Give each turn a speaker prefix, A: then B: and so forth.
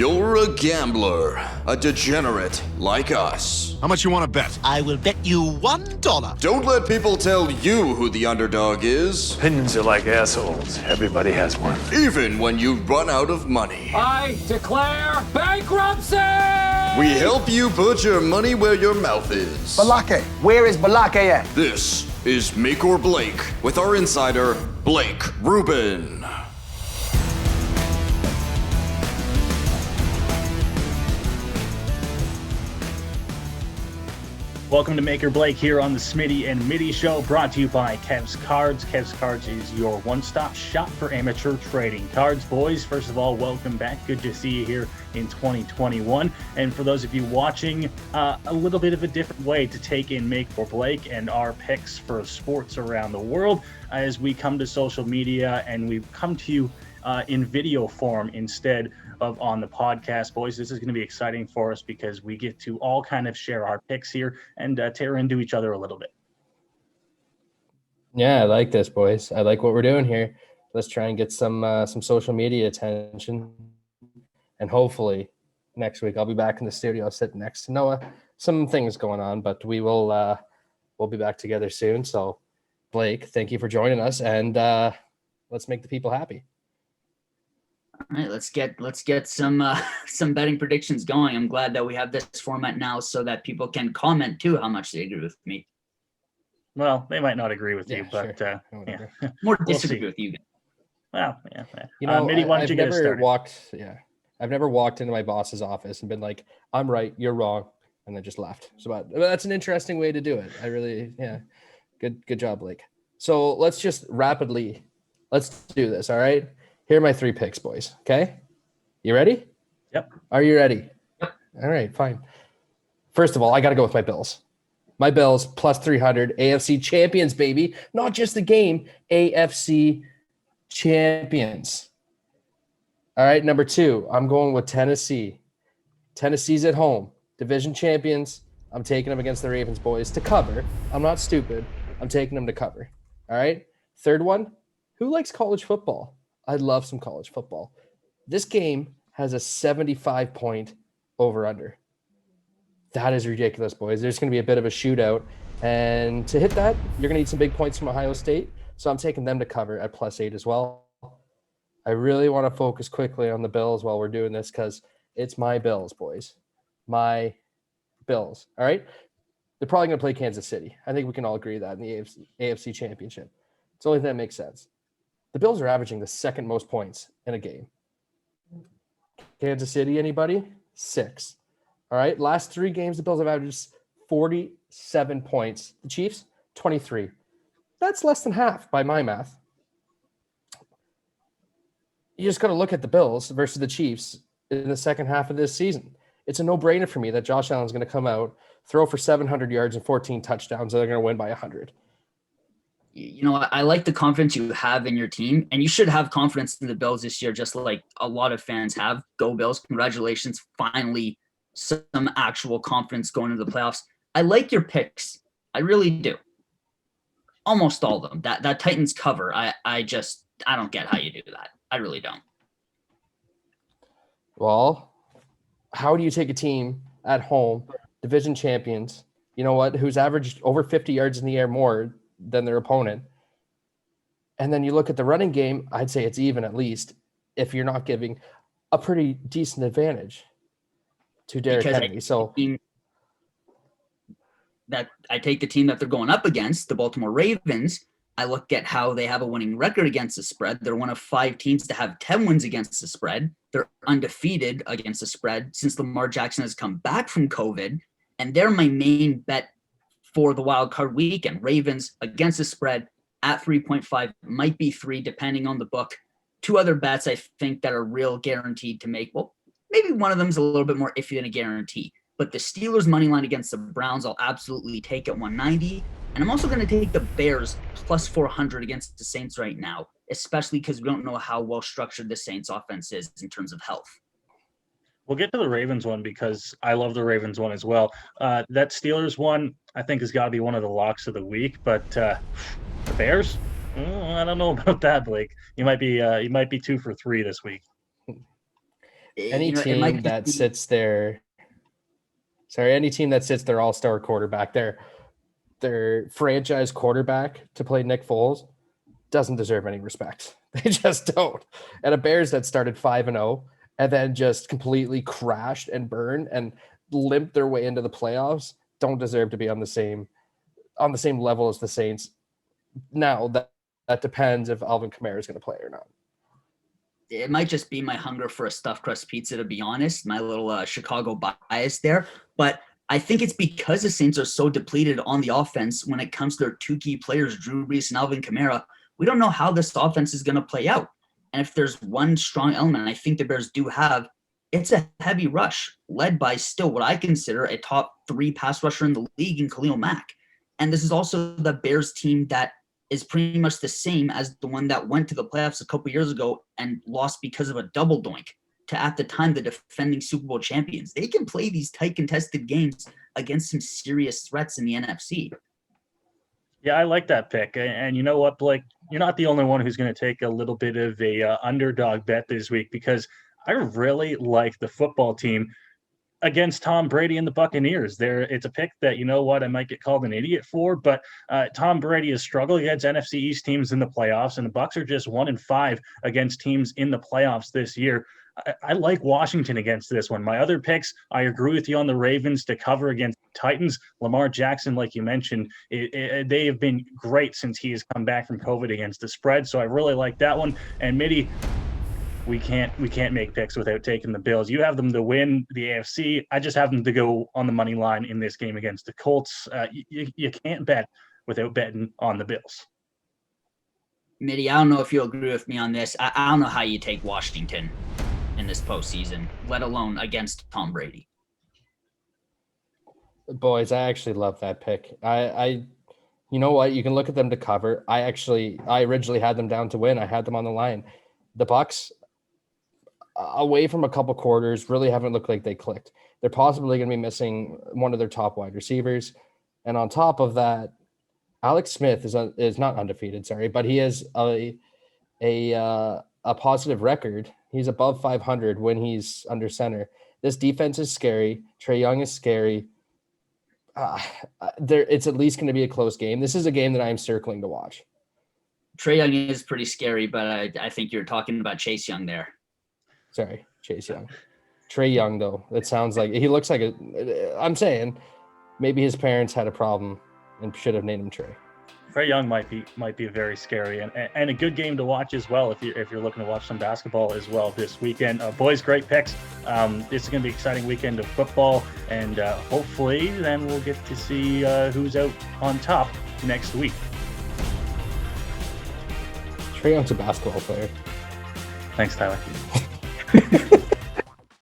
A: You're a gambler, a degenerate like us.
B: How much you want to bet?
C: I will bet you $1.
A: Don't let people tell you who the underdog is,
D: Opinions are like assholes. Everybody has one.
A: even when you run out of money.
E: I declare bankruptcy!
A: We help you put your money where your mouth is.
F: Balake. Where is Balake at?
A: This is Make or Blake with our insider, Blake Rubin.
G: Welcome to Make or Blake here on the Smitty and Middy Show, brought to you by KevsCards. KevsCards is your one-stop shop for amateur trading cards. Boys, first of all, welcome back. Good to see you here in 2021. And for those of you watching, a little bit of a different way to take in Make or Blake and our picks for sports around the world as we come to social media and we come to you in video form instead of on the podcast. Boys, this is going to be exciting for us because we get to all kind of share our picks here and tear into each other a little bit.
H: Yeah, I like this, boys. I like what we're doing here. Let's try and get some social media attention, and hopefully next week I'll be back in the studio sitting next to Noah. Some things going on, but we'll be back together soon. So Blake, thank you for joining us, and let's make the people happy.
I: All right, let's get some betting predictions going. I'm glad that we have this format now so that people can comment too how much they agree with me.
G: Well, they might not agree with you, but
H: sure.
G: yeah.
I: More disagree with you.
G: Well, yeah.
H: You know,
G: Middy, why don't you get us started?
H: I've never walked into my boss's office and been like, "I'm right, you're wrong," and then just left. So that's an interesting way to do it. I really, good job, Blake. So let's do this. All right. Here are my 3 picks, boys. Okay? You ready?
G: Yep.
H: Are you ready?
I: Yep.
H: All right, fine. First of all, I got to go with my Bills. My Bills, plus 300, AFC champions, baby. Not just the game, AFC champions. All right, number 2, I'm going with Tennessee. Tennessee's at home. Division champions. I'm taking them against the Ravens, boys, to cover. I'm not stupid. I'm taking them to cover. All right? Third one, who likes college football? I love some college football. This game has a 75-point over-under. That is ridiculous, boys. There's going to be a bit of a shootout. And to hit that, you're going to need some big points from Ohio State. So I'm taking them to cover at plus 8 as well. I really want to focus quickly on the Bills while we're doing this because it's my Bills, boys. My Bills. All right? They're probably going to play Kansas City. I think we can all agree that in the AFC Championship. It's the only thing that makes sense. The Bills are averaging the second most points in a game. Kansas City, anybody? 6. All right. Last 3 games, the Bills have averaged 47 points. The Chiefs, 23. That's less than half by my math. You just got to look at the Bills versus the Chiefs in the second half of this season. It's a no-brainer for me that Josh Allen's going to come out, throw for 700 yards and 14 touchdowns, and they're going to win by 100.
I: You know, I like the confidence you have in your team, and you should have confidence in the Bills this year, just like a lot of fans have. Go Bills. Congratulations. Finally, some actual confidence going into the playoffs. I like your picks. I really do. Almost all of them. That Titans cover, I don't get how you do that. I really don't.
H: Well, how do you take a team at home, division champions, you know what, who's averaged over 50 yards in the air more than their opponent, and then you look at the running game, I'd say it's even at least if you're not giving a pretty decent advantage to Derrick Henry. So
I: that I take the team that they're going up against, the Baltimore Ravens. I look at how they have a winning record against the spread. They're one of 5 teams to have 10 wins against the spread. They're undefeated against the spread since Lamar Jackson has come back from COVID, and they're my main bet for the wild card weekend. Ravens against the spread at 3.5, might be 3 depending on the book. 2 other bets I think that are real guaranteed to make. Well, maybe one of them is a little bit more iffy than a guarantee. But the Steelers money line against the Browns, I'll absolutely take at 190. And I'm also going to take the Bears plus 400 against the Saints right now, especially because we don't know how well structured the Saints offense is in terms of health.
G: We'll get to the Ravens one because I love the Ravens one as well. That Steelers one, I think, has got to be one of the locks of the week. But the Bears, I don't know about that, Blake. You might be 2 for 3 this week.
H: Any team that sits their all-star quarterback, their franchise quarterback to play Nick Foles doesn't deserve any respect. They just don't. And a Bears that started 5-0 and then just completely crashed and burned and limped their way into the playoffs don't deserve to be on the same level as the Saints. Now that depends if Alvin Kamara is going to play or not.
I: It might just be my hunger for a stuffed crust pizza, to be honest, my little Chicago bias there. But I think it's because the Saints are so depleted on the offense when it comes to their two key players, Drew Brees and Alvin Kamara. We don't know how this offense is going to play out. And if there's one strong element I think the Bears do have, it's a heavy rush led by still what I consider a top 3 pass rusher in the league in Khalil Mack. And this is also the Bears team that is pretty much the same as the one that went to the playoffs a couple years ago and lost because of a double doink to, at the time, the defending Super Bowl champions. They can play these tight contested games against some serious threats in the NFC.
G: Yeah, I like that pick. And you know what, Blake? You're not the only one who's going to take a little bit of a underdog bet this week, because I really like the football team against Tom Brady and the Buccaneers. It's a pick that, you know what, I might get called an idiot for, but Tom Brady has struggled against NFC East teams in the playoffs, and the Bucs are just 1-5 against teams in the playoffs this year. I like Washington against this one. My other picks, I agree with you on the Ravens to cover against Titans. Lamar Jackson, like you mentioned, they have been great since he has come back from COVID against the spread, so I really like that one. And Middy, we can't make picks without taking the Bills. You have them to win the AFC. I just have them to go on the money line in this game against the Colts. You can't bet without betting on the Bills.
I: Mitty, I don't know if you'll agree with me on this. I don't know how you take Washington in this postseason, let alone against Tom Brady.
H: Boys, I actually love that pick. I you know what? You can look at them to cover. I originally had them down to win. I had them on the line. The Bucs, away from a couple quarters, really haven't looked like they clicked. They're possibly going to be missing one of their top wide receivers. And on top of that, Alex Smith is not undefeated, but he has a positive record. He's above 500 when he's under center. This defense is scary. Trae Young is scary. It's at least going to be a close game. This is a game that I'm circling to watch.
I: Trae Young is pretty scary, but I think you're talking about Chase Young there.
H: Sorry, Chase Young. Trae Young, though. It sounds like he looks like I'm saying maybe his parents had a problem and should have named him Trae.
G: Trae Young might be very scary and a good game to watch as well if you're looking to watch some basketball as well this weekend. Boys, great picks. This is going to be an exciting weekend of football, and hopefully then we'll get to see who's out on top next week.
H: Trae Young's a basketball player.
G: Thanks, Tyler.